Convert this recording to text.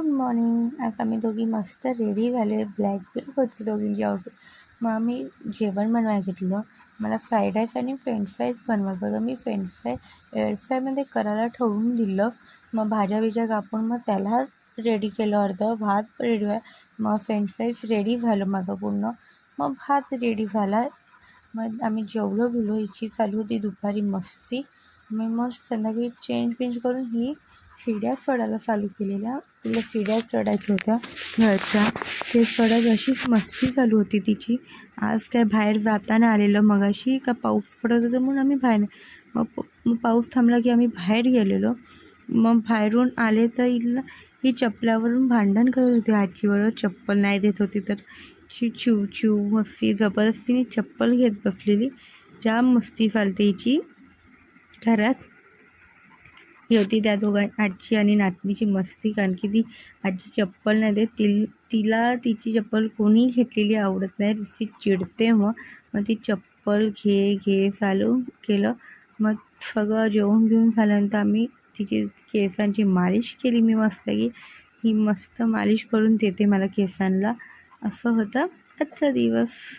Good morning. आज आम्ही दोघी मस्त रेडी झाले. ब्लॅक होती दोघींची आउटफिट. मग आम्ही जेवण बनवायला घेतलं. मला फ्राईड राईस आणि फ्रेंच फ्राईज बनवायचं होतं. मी फ्रेंच फ्राय एअर फ्रायमध्ये करायला ठेवून दिलं. मग भाज्या बिज्या कापून मग त्याला रेडी केलं. अर्धं भात रेडी व्हाय. मग फ्रेंच फ्राईज रेडी झालं माझं पूर्ण. मग भात रेडी झाला. मग आम्ही जेवलो बिलो. हिची चालू होती दुपारी मस्ती. मी मस्त संध्याकाळी चेंज करून ही शिड्या चढायला चालू केलेल्या. तिला शिड्या चढायच्या होत्या घरच्या. ते चढत अशीच मस्ती चालू होती तिची. आज काय बाहेर जाताना आलेलं मगाशी का पाऊस पडत होतं म्हणून आम्ही बाहेर. मग पाऊस थांबला की आम्ही बाहेर गेलेलो. मग बाहेरून आले तर ही चपलावरून भांडण करत होती आजीबरोबर. चप्पल नाही देत होती तर चिव मस्ती जबरदस्तीने चप्पल घेत बसलेली. जाम मस्ती चालते हिची घरात. ही होती त्या दोघां आजी आणि नातनीची मस्ती. कारण की ती आजी चप्पल नाही देत. तिला तिची चप्पल कोणी घेतलेली आवडत नाही. तिची चिडते. मग ती चप्पल घे चालू केलं. मग सगळं जेवून घेऊन झाल्यानंतर आम्ही तिची केसांची मालिश केली. मी मस्त की ही मस्त मालिश करून देते मला केसांना. असं होतं आजचा दिवस.